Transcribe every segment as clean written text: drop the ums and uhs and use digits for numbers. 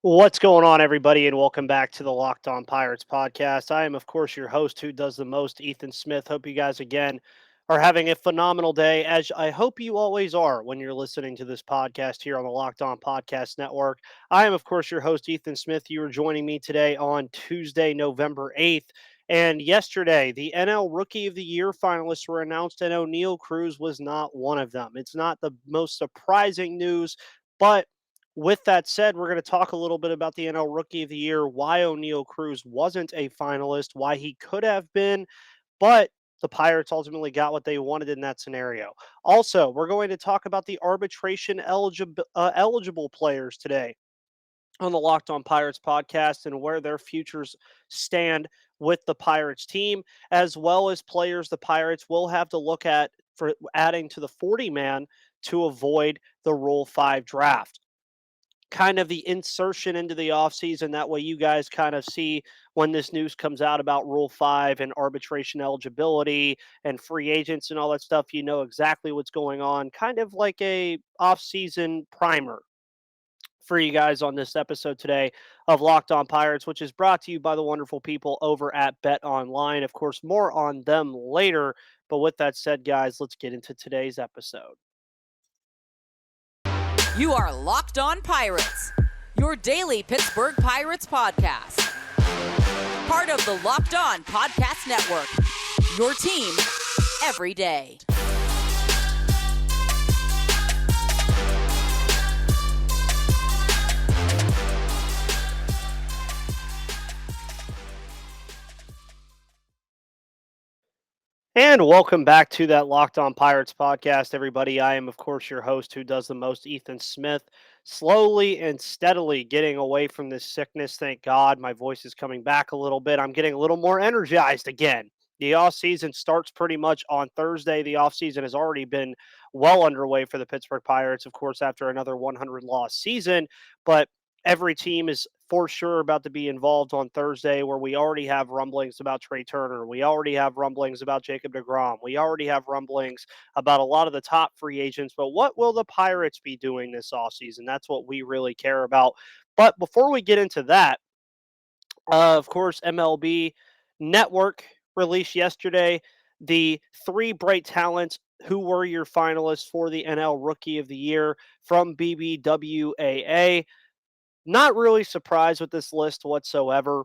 What's going on, everybody, and welcome back to the Locked On Pirates podcast. I am, of course, your host who does the most, Ethan Smith. Hope you guys, again, are having a phenomenal day, as I hope you always are when you're listening to this podcast here on the Locked On Podcast Network. I am, of course, your host, Ethan Smith. You are joining me today on Tuesday, November 8th. And yesterday, the NL Rookie of the Year finalists were announced, and Oneil Cruz was not one of them. It's not the most surprising news, but with that said, we're going to talk a little bit about the NL Rookie of the Year, why Oneil Cruz wasn't a finalist, why he could have been, but the Pirates ultimately got what they wanted in that scenario. Also, we're going to talk about the arbitration eligible players today on the Locked On Pirates podcast and where their futures stand with the Pirates team, as well as players the Pirates will have to look at for adding to the 40-man to avoid the Rule-5 draft, kind of the insertion into the offseason. That way you guys kind of see when this news comes out about Rule-5 and arbitration eligibility and free agents and all that stuff, you know exactly what's going on, kind of like a offseason primer for you guys on this episode today of Locked On Pirates, which is brought to you by the wonderful people over at Bet Online. Of course, more on them later. But with that said, guys, let's get into today's episode. You are Locked On Pirates, your daily Pittsburgh Pirates podcast. Part of the Locked On Podcast Network, your team every day. And welcome back to that Locked On Pirates podcast, everybody. I am, of course, your host who does the most, Ethan Smith. Slowly and steadily getting away from this sickness. Thank God my voice is coming back a little bit. I'm getting a little more energized again. The offseason starts pretty much on Thursday. The offseason has already been well underway for the Pittsburgh Pirates, of course, after another 100-loss season. But every team is for sure about to be involved on Thursday, where we already have rumblings about Trey Turner. We already have rumblings about Jacob deGrom. We already have rumblings about a lot of the top free agents. But what will the Pirates be doing this offseason? That's what we really care about. But before we get into that, of course, MLB Network released yesterday the three bright talents who were your finalists for the NL Rookie of the Year from BBWAA. Not really surprised with this list whatsoever.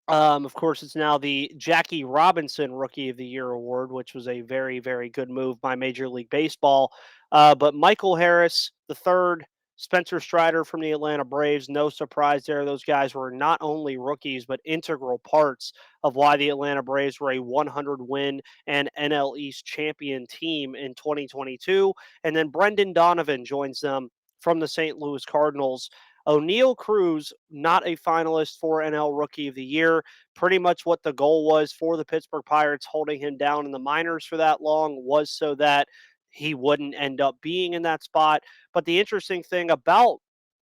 Of course, it's now the Jackie Robinson Rookie of the Year award, which was a very, very good move by Major League Baseball. But Michael Harris, the third, Spencer Strider from the Atlanta Braves, no surprise there. Those guys were not only rookies, but integral parts of why the Atlanta Braves were a 100-win and NL East champion team in 2022. And then Brendan Donovan joins them from the St. Louis Cardinals. Oneil Cruz, not a finalist for NL Rookie of the Year. Pretty much what the goal was for the Pittsburgh Pirates, holding him down in the minors for that long, was so that he wouldn't end up being in that spot. But the interesting thing about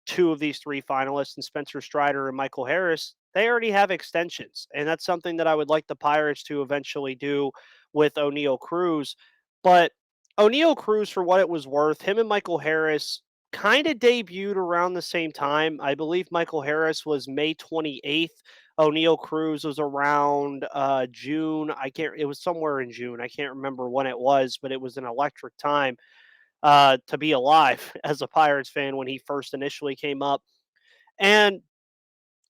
two of these three finalists, and Spencer Strider and Michael Harris, they already have extensions. And that's something that I would like the Pirates to eventually do with Oneil Cruz. But Oneil Cruz, for what it was worth, him and Michael Harris kind of debuted around the same time. I believe Michael Harris was May 28th. Oneil Cruz was around June. It was somewhere in June. I can't remember when it was, but it was an electric time to be alive as a Pirates fan when he first initially came up. And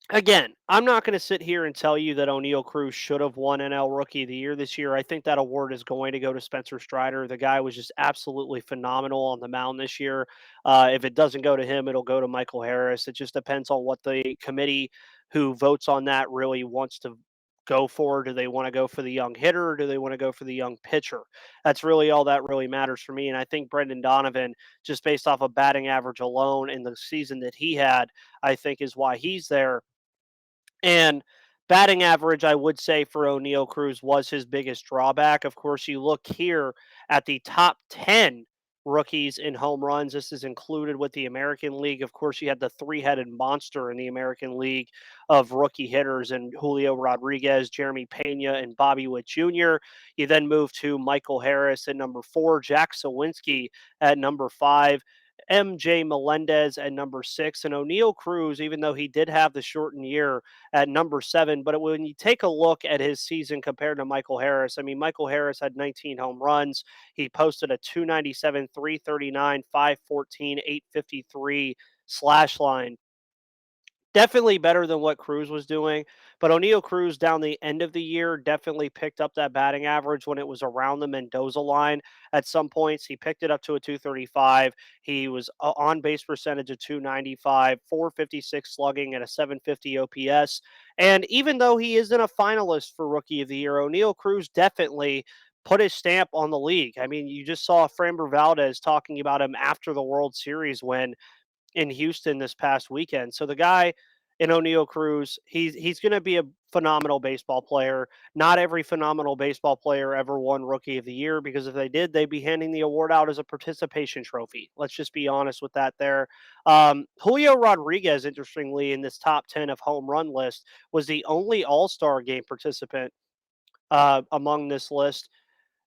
again, I'm not going to sit here and tell you that Oneil Cruz should have won NL Rookie of the Year this year. I think that award is going to go to Spencer Strider. The guy was just absolutely phenomenal on the mound this year. If it doesn't go to him, it'll go to Michael Harris. It just depends on what the committee who votes on that really wants to go for. Do they want to go for the young hitter, or do they want to go for the young pitcher? That's really all that really matters for me. And I think Brendan Donovan, just based off of batting average alone in the season that he had, I think is why he's there. And batting average, I would say, for Oneil Cruz was his biggest drawback. Of course, you look here at the top 10 rookies in home runs. This is included with the American League. Of course, you had the three-headed monster in the American League of rookie hitters and Julio Rodriguez, Jeremy Pena, and Bobby Witt Jr. You then move to Michael Harris at number 4, Jack Sawinski at number 5. MJ Melendez at number 6, and Oneil Cruz, even though he did have the shortened year, at number 7. But when you take a look at his season compared to Michael Harris, I mean, Michael Harris had 19 home runs. He posted a 297, 339, 514, 853 slash line. Definitely better than what Cruz was doing, but Oneil Cruz down the end of the year definitely picked up that batting average when it was around the Mendoza line. At some points, he picked it up to a 235. He was on base percentage of 295, 456 slugging, and a 750 OPS. And even though he isn't a finalist for Rookie of the Year, Oneil Cruz definitely put his stamp on the league. I mean, you just saw Framber Valdez talking about him after the World Series win in Houston this past weekend. So the guy in Oneil Cruz, he's going to be a phenomenal baseball player. Not every phenomenal baseball player ever won Rookie of the Year, because if they did, they'd be handing the award out as a participation trophy. Let's just be honest with that there. Julio Rodriguez, interestingly, in this top 10 of home run list, was the only All-Star game participant among this list.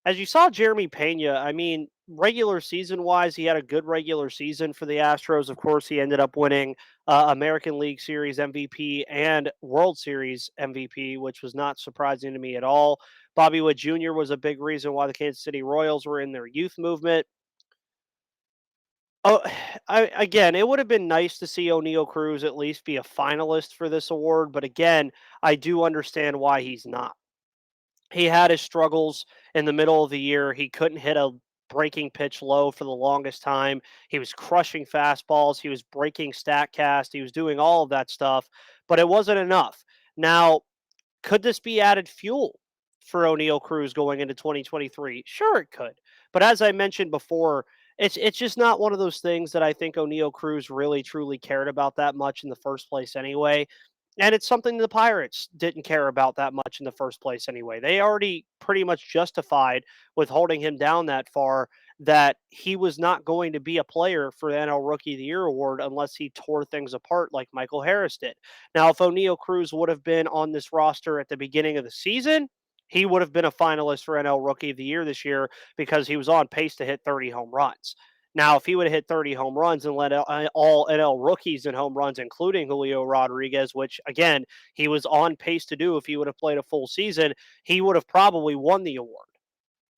As you saw Jeremy Pena, I mean, regular season wise, he had a good regular season for the Astros. Of course, he ended up winning American League Series MVP and World Series MVP, which was not surprising to me at all. Bobby Witt Jr. was a big reason why the Kansas City Royals were in their youth movement. Oh, again, it would have been nice to see Oneil Cruz at least be a finalist for this award, but again, I do understand why he's not. He had his struggles in the middle of the year. He couldn't hit a breaking pitch low for the longest time. He was crushing fastballs. He was breaking StatCast. He was doing all of that stuff, but it wasn't enough. Now, could this be added fuel for Oneil Cruz going into 2023? Sure, it could. But as I mentioned before, it's just not one of those things that I think Oneil Cruz really truly cared about that much in the first place anyway. And it's something the Pirates didn't care about that much in the first place anyway. They already pretty much justified with holding him down that far that he was not going to be a player for the NL Rookie of the Year award unless he tore things apart like Michael Harris did. Now, if Oneil Cruz would have been on this roster at the beginning of the season, he would have been a finalist for NL Rookie of the Year this year because he was on pace to hit 30 home runs. Now, if he would have hit 30 home runs and led all NL rookies in home runs, including Julio Rodriguez, which, again, he was on pace to do if he would have played a full season, he would have probably won the award.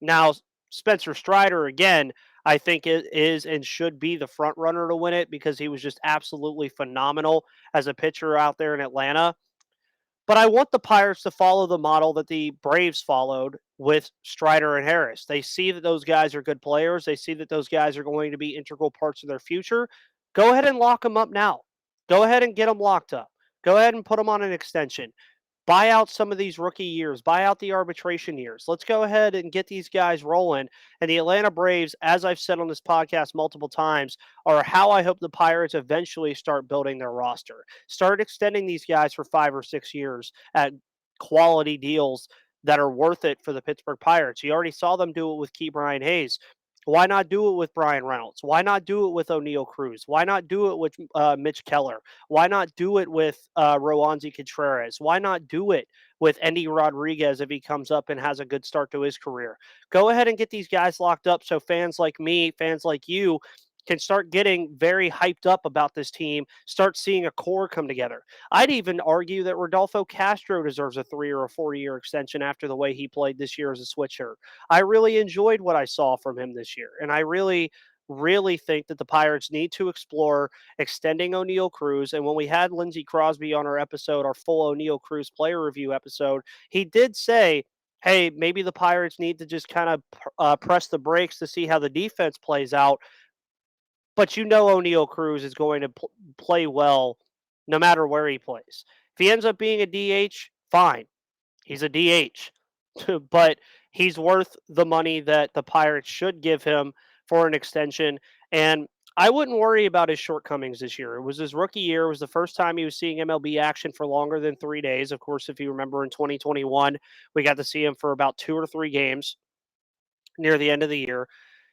Now, Spencer Strider, again, I think it is and should be the front runner to win it because he was just absolutely phenomenal as a pitcher out there in Atlanta. But I want the Pirates to follow the model that the Braves followed with Strider and Harris. They see that those guys are good players. They see that those guys are going to be integral parts of their future. Go ahead and lock them up now. Go ahead and get them locked up. Go ahead and put them on an extension. Buy out some of these rookie years, buy out the arbitration years. Let's go ahead and get these guys rolling. And the Atlanta Braves, as I've said on this podcast multiple times, are how I hope the Pirates eventually start building their roster. Start extending these guys for 5 or 6 years at quality deals that are worth it for the Pittsburgh Pirates. You already saw them do it with Ke'Bryan Hayes. Why not do it with Brian Reynolds? Why not do it with Oneil Cruz? Why not do it with Mitch Keller? Why not do it with Roansy Contreras? Why not do it with Endy Rodriguez if he comes up and has a good start to his career? Go ahead and get these guys locked up so fans like me, fans like you, can start getting very hyped up about this team, start seeing a core come together. I'd even argue that Rodolfo Castro deserves a 3 or a 4 year extension after the way he played this year as a switcher. I really enjoyed what I saw from him this year, and I really think that the Pirates need to explore extending Oneil Cruz. And when we had Lindsey Crosby on our episode, our full Oneil Cruz player review episode, he did say, hey, maybe the Pirates need to just kind of press the brakes to see how the defense plays out. But you know Oneil Cruz is going to play well no matter where he plays. If he ends up being a DH, fine. He's a DH. But he's worth the money that the Pirates should give him for an extension. And I wouldn't worry about his shortcomings this year. It was his rookie year. It was the first time he was seeing MLB action for longer than 3 days. Of course, if you remember in 2021, we got to see him for about 2 or 3 games near the end of the year.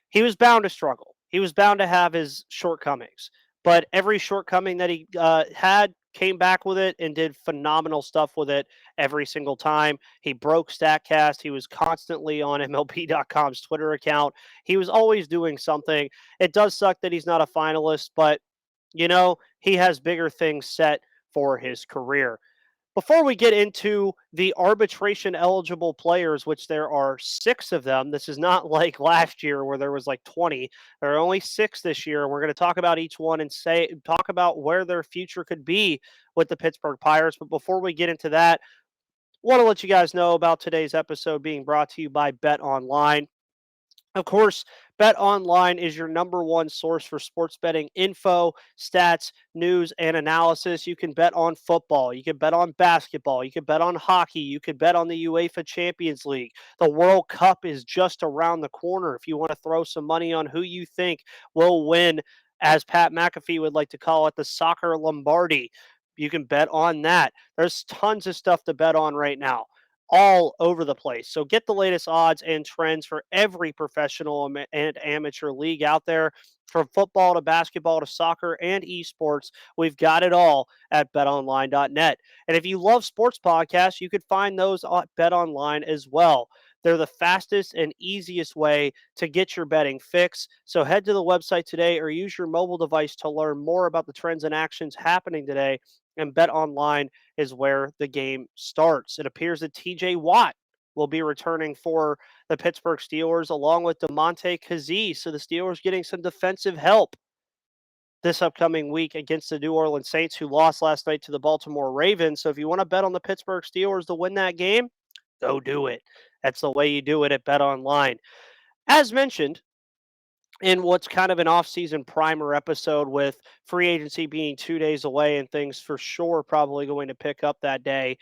He was bound to struggle. He was bound to have his shortcomings. But every shortcoming that he had came back with it and did phenomenal stuff with it every single time. He broke StatCast. He was constantly on MLB.com's Twitter account. He was always doing something. It does suck that he's not a finalist, but he has bigger things set for his career. Before we get into the arbitration eligible players, which there are 6 of them, this is not like last year where there was like 20. There are only 6 this year. We're going to talk about each one and talk about where their future could be with the Pittsburgh Pirates. But before we get into that, want to let you guys know about today's episode being brought to you by Bet Online. Of course, Bet Online is your number one source for sports betting info, stats, news, and analysis. You can bet on football. You can bet on basketball. You can bet on hockey. You can bet on the UEFA Champions League. The World Cup is just around the corner. If you want to throw some money on who you think will win, as Pat McAfee would like to call it, the soccer Lombardi, you can bet on that. There's tons of stuff to bet on right now, all over the place. So get the latest odds and trends for every professional and amateur league out there. From football to basketball to soccer and esports, we've got it all at betonline.net. And if you love sports podcasts, you could find those at BetOnline as well. They're the fastest and easiest way to get your betting fix. So head to the website today or use your mobile device to learn more about the trends and actions happening today. And BetOnline is where the game starts. It appears that TJ Watt will be returning for the Pittsburgh Steelers along with DeMonte Kazee. So the Steelers getting some defensive help this upcoming week against the New Orleans Saints, who lost last night to the Baltimore Ravens. So if you want to bet on the Pittsburgh Steelers to win that game, go do it. That's the way you do it at BetOnline. As mentioned, in what's kind of an off-season primer episode, with free agency being 2 days away and things for sure probably going to pick up that day,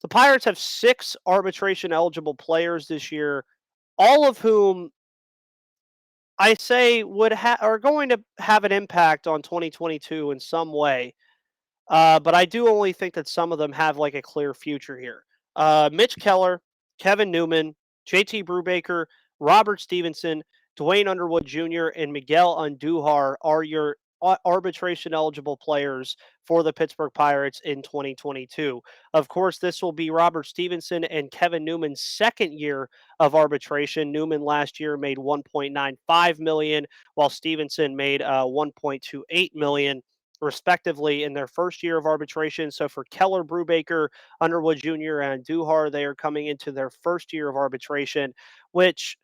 the Pirates have 6 arbitration-eligible players this year, all of whom I say are going to have an impact on 2022 in some way. But I do only think that some of them have like a clear future here. Mitch Keller, Kevin Newman, JT Brubaker, Robert Stevenson, Dwayne Underwood Jr., and Miguel Andujar are your arbitration eligible players for the Pittsburgh Pirates in 2022. Of course, this will be Robert Stevenson and Kevin Newman's second year of arbitration. Newman last year made $1.95 million, while Stevenson made $1.28 million respectively in their first year of arbitration. So for Keller, Brubaker, Underwood Jr., and Duhar, they are coming into their first year of arbitration, which,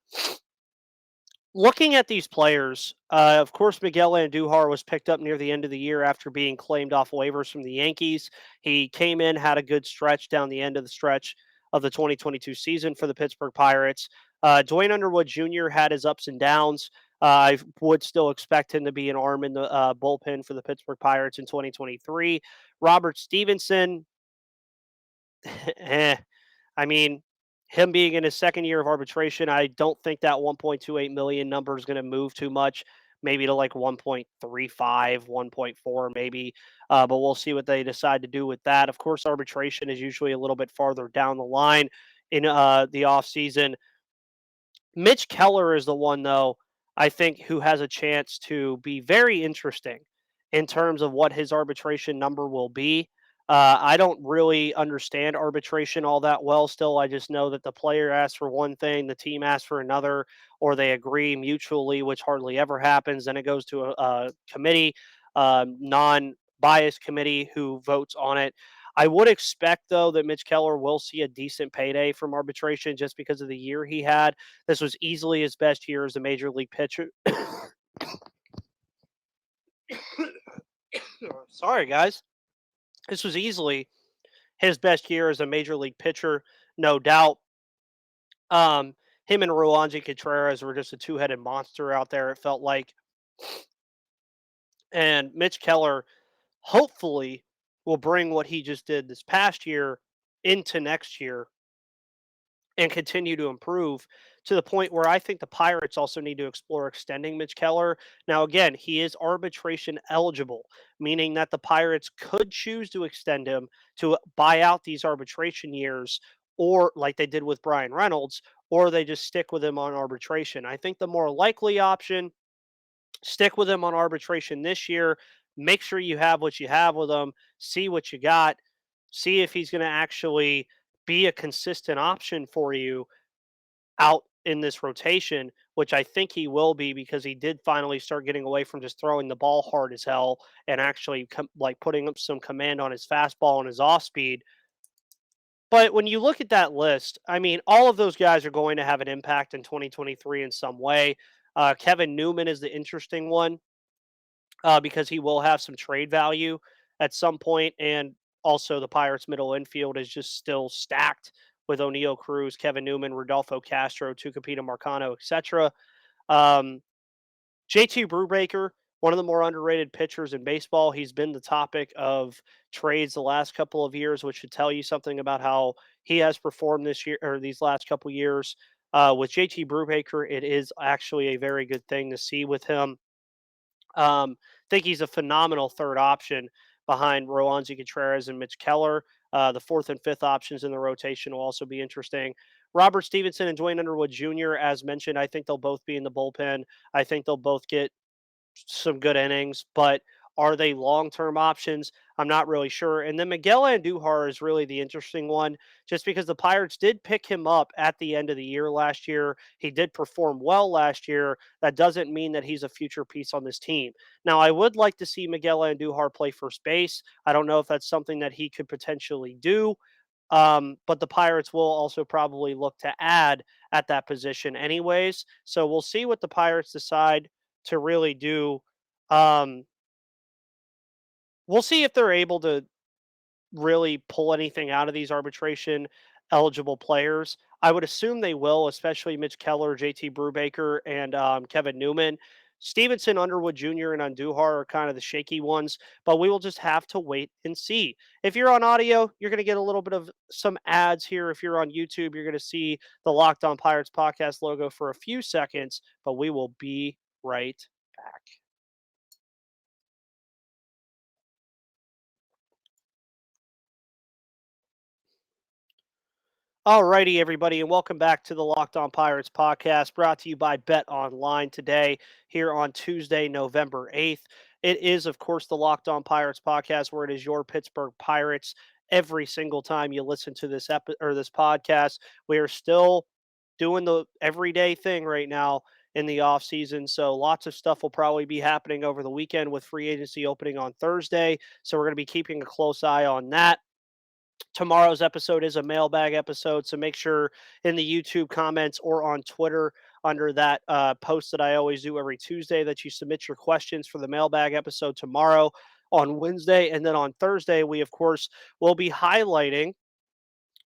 looking at these players, of course, Miguel Andujar was picked up near the end of the year after being claimed off waivers from the Yankees. He came in, had a good stretch down the end of the stretch of the 2022 season for the Pittsburgh Pirates. Dwayne Underwood Jr. had his ups and downs. I would still expect him to be an arm in the bullpen for the Pittsburgh Pirates in 2023. Robert Stevenson, I mean, him being in his second year of arbitration, I don't think that 1.28 million number is going to move too much, maybe to like 1.35, 1.4 maybe. But we'll see what they decide to do with that. Of course, arbitration is usually a little bit farther down the line in the offseason. Mitch Keller is the one, though, I think, who has a chance to be very interesting in terms of what his arbitration number will be. I don't really understand arbitration all that well still. I just know that the player asks for one thing, the team asks for another, or they agree mutually, which hardly ever happens. Then it goes to a committee, non-biased committee, who votes on it. I would expect, though, that Mitch Keller will see a decent payday from arbitration just because of the year he had. This was easily his best year as a major league pitcher. Sorry, guys. This was easily his best year as a major league pitcher, no doubt. Him and Roansy Contreras were just a two-headed monster out there, it felt like. And Mitch Keller, hopefully, will bring what he just did this past year into next year and continue to improve to the point where I think the Pirates also need to explore extending Mitch Keller. Now, again, he is arbitration eligible, meaning that the Pirates could choose to extend him to buy out these arbitration years, or like they did with Brian Reynolds, or they just stick with him on arbitration. I think the more likely option, stick with him on arbitration this year, make sure you have what you have with him, see what you got, see if he's going to actually be a consistent option for you out in this rotation, which I think he will be because he did finally start getting away from just throwing the ball hard as hell and actually like putting up some command on his fastball and his off speed. But when you look at that list, I mean, all of those guys are going to have an impact in 2023 in some way. Kevin Newman is the interesting one because he will have some trade value at some point, and also the Pirates' middle infield is just still stacked with Oneil Cruz, Kevin Newman, Rodolfo Castro, Tucupita Marcano, etc. Um, JT Brubaker, one of the more underrated pitchers in baseball. He's been the topic of trades the last couple of years, which should tell you something about how he has performed this year or these last couple years. With JT Brubaker, it is actually a very good thing to see with him. Think he's a phenomenal third option behind Roansy Contreras and Mitch Keller. The fourth and fifth options in the rotation will also be interesting. Robert Stevenson and Dwayne Underwood Jr., as mentioned, I think they'll both be in the bullpen. I think they'll both get some good innings, but are they long-term options? I'm not really sure. And then Miguel Andujar is really the interesting one, just because the Pirates did pick him up at the end of the year last year. He did perform well last year. That doesn't mean that he's a future piece on this team. Now, I would like to see Miguel Andujar play first base. I don't know if that's something that he could potentially do. But the Pirates will also probably look to add at that position anyways. So we'll see what the Pirates decide to really do. Um, we'll see if they're able to really pull anything out of these arbitration eligible players. I would assume they will, especially Mitch Keller, JT Brubaker, and Kevin Newman. Stevenson, Underwood Jr., and Andujar are kind of the shaky ones, but we will just have to wait and see. If you're on audio, you're going to get a little bit of some ads here. If you're on YouTube, you're going to see the Locked On Pirates podcast logo for a few seconds, but we will be right back. Alrighty, everybody, and welcome back to the Locked On Pirates podcast, brought to you by Bet Online today, here on Tuesday, November 8th. It is, of course, the Locked On Pirates podcast, where it is your Pittsburgh Pirates every single time you listen to this podcast. We are still doing the everyday thing right now in the off season, so lots of stuff will probably be happening over the weekend with free agency opening on Thursday. So we're going to be keeping a close eye on that. Tomorrow's episode is a mailbag episode, so make sure in the YouTube comments or on Twitter under that post that I always do every Tuesday that you submit your questions for the mailbag episode tomorrow on Wednesday. And then on Thursday, we, of course, will be highlighting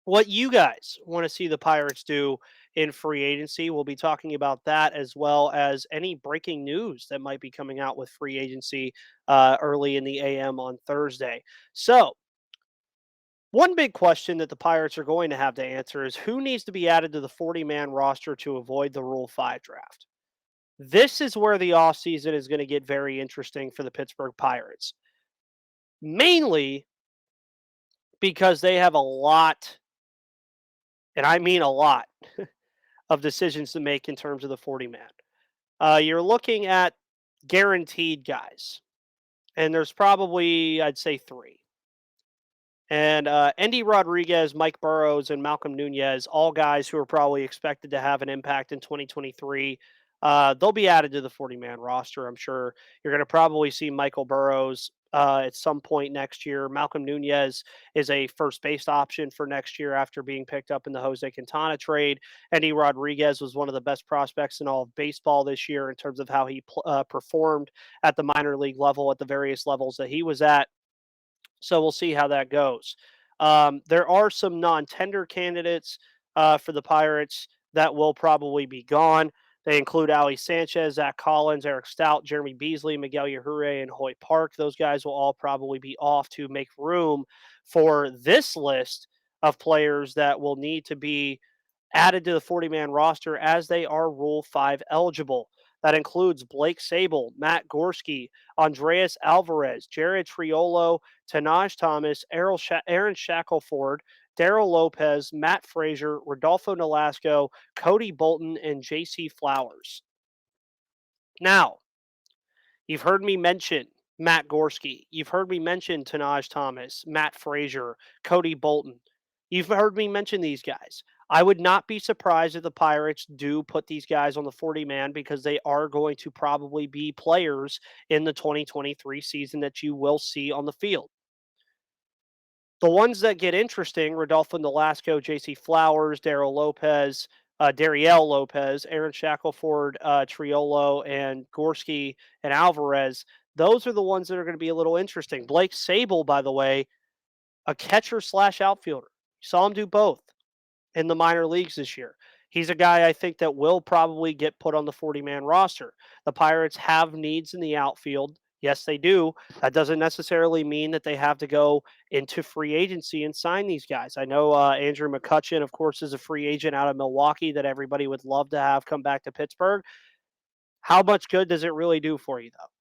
what you guys want to see the Pirates do in free agency. We'll be talking about that as well as any breaking news that might be coming out with free agency early in the AM on Thursday. So, one big question that the Pirates are going to have to answer is who needs to be added to the 40-man roster to avoid the Rule-5 draft. This is where the offseason is going to get very interesting for the Pittsburgh Pirates. Mainly because they have a lot, and I mean a lot, of decisions to make in terms of the 40-man. You're looking at guaranteed guys, and there's probably, I'd say, three. And Endy Rodriguez, Mike Burrows, and Malcolm Nunez, all guys who are probably expected to have an impact in 2023. They'll be added to the 40-man roster, I'm sure. You're going to probably see Michael Burrows at some point next year. Malcolm Nunez is a first base option for next year after being picked up in the Jose Quintana trade. Endy Rodriguez was one of the best prospects in all of baseball this year in terms of how he performed at the minor league level at the various levels that he was at. So we'll see how that goes. There are some non-tender candidates for the Pirates that will probably be gone. They include Ali Sanchez, Zach Collins, Eric Stout, Jeremy Beasley, Miguel Yajure, and Hoyt Park. Those guys will all probably be off to make room for this list of players that will need to be added to the 40-man roster as they are Rule-5 eligible. That includes Blake Sable, Matt Gorski, Andreas Alvarez, Jared Triolo, Tanaj Thomas, Aaron Shackelford, Daryl Lopez, Matt Frazier, Rodolfo Nolasco, Cody Bolton, and J.C. Flowers. Now, you've heard me mention Matt Gorski. You've heard me mention Tanaj Thomas, Matt Frazier, Cody Bolton. You've heard me mention these guys. I would not be surprised if the Pirates do put these guys on the 40 man because they are going to probably be players in the 2023 season that you will see on the field. The ones that get interesting, Rodolfo Nolasco, JC Flowers, Dariel Lopez, Aaron Shackelford, Triolo, and Gorski and Alvarez, those are the ones that are going to be a little interesting. Blake Sable, by the way, a catcher slash outfielder. You saw him do both in the minor leagues this year. He's a guy I think that will probably get put on the 40-man roster. The Pirates have needs in the outfield. Yes, they do. That doesn't necessarily mean that they have to go into free agency and sign these guys. I know Andrew McCutchen, of course, is a free agent out of Milwaukee that everybody would love to have come back to Pittsburgh. How much good does it really do for you, though?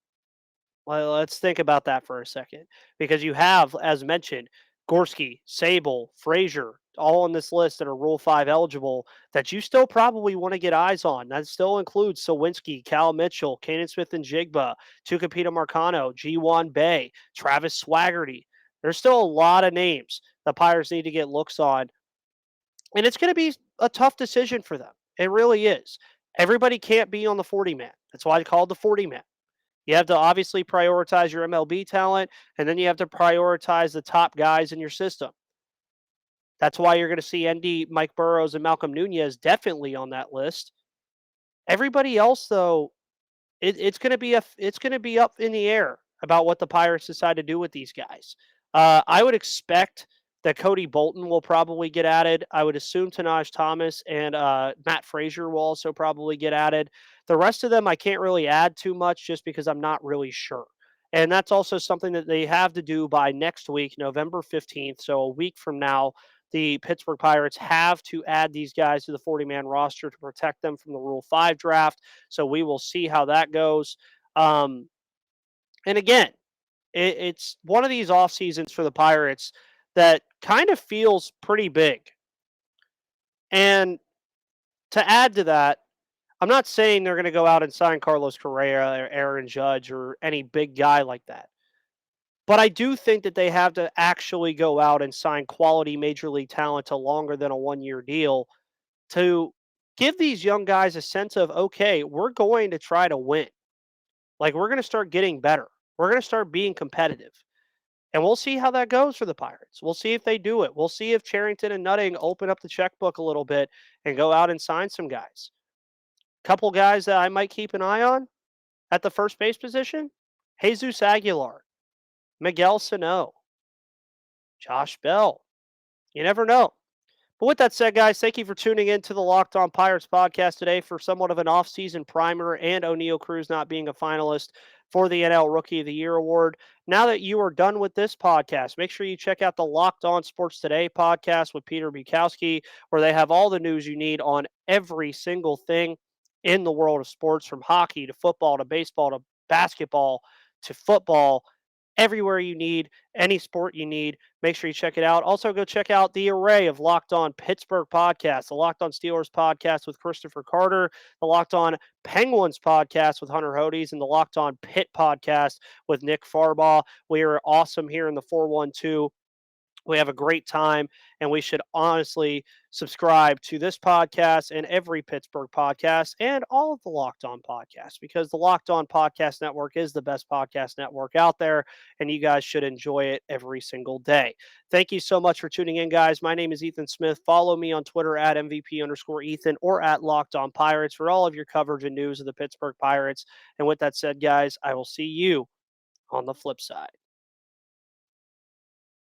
Well, let's think about that for a second, because you have, as mentioned, Gorski, Sable, Frazier, all on this list that are Rule-5 eligible that you still probably want to get eyes on. That still includes Sawinski, Cal Mitchell, Kanan Smith and Jigba, Tucapita Marcano, G1 Bay, Travis Swaggerty. There's still a lot of names the Pirates need to get looks on, and it's going to be a tough decision for them. It really is. Everybody can't be on the 40 man. That's why I called the 40 man. You have to obviously prioritize your MLB talent, and then you have to prioritize the top guys in your system. That's why you're going to see ND, Mike Burrows, and Malcolm Nunez definitely on that list. Everybody else, though, it's going to be it's going to be up in the air about what the Pirates decide to do with these guys. I would expect that Cody Bolton will probably get added. I would assume Tanaj Thomas and Matt Frazier will also probably get added. The rest of them, I can't really add too much just because I'm not really sure. And that's also something that they have to do by next week, November 15th. So a week from now, the Pittsburgh Pirates have to add these guys to the 40-man roster to protect them from the Rule-5 draft. So we will see how that goes. And again, it's one of these off seasons for the Pirates that kind of feels pretty big. And to add to that, I'm not saying they're going to go out and sign Carlos Correa or Aaron Judge or any big guy like that. But I do think that they have to actually go out and sign quality major league talent to longer than a 1-year deal to give these young guys a sense of, okay, we're going to try to win. Like, we're going to start getting better. We're going to start being competitive. And we'll see how that goes for the Pirates. We'll see if they do it. We'll see if Charrington and Nutting open up the checkbook a little bit and go out and sign some guys. Couple guys that I might keep an eye on at the first base position: Jesus Aguilar, Miguel Sano, Josh Bell. You never know. But with that said, guys, thank you for tuning in to the Locked On Pirates podcast today for somewhat of an off-season primer and Oneil Cruz not being a finalist for the NL Rookie of the Year award. Now that you are done with this podcast, make sure you check out the Locked On Sports Today podcast with Peter Bukowski, where they have all the news you need on every single thing in the world of sports, from hockey to football to baseball to basketball to football. Everywhere you need, any sport you need, make sure you check it out. Also, go check out the array of Locked On Pittsburgh podcasts, the Locked On Steelers podcast with Christopher Carter, the Locked On Penguins podcast with Hunter Hodes, and the Locked On Pitt podcast with Nick Farbaugh. We are awesome here in the 412. We have a great time, and we should honestly subscribe to this podcast and every Pittsburgh podcast and all of the Locked On podcasts, because the Locked On Podcast Network is the best podcast network out there, and you guys should enjoy it every single day. Thank you so much for tuning in, guys. My name is Ethan Smith. Follow me on Twitter at MVP_Ethan or at Locked On Pirates for all of your coverage and news of the Pittsburgh Pirates. And with that said, guys, I will see you on the flip side.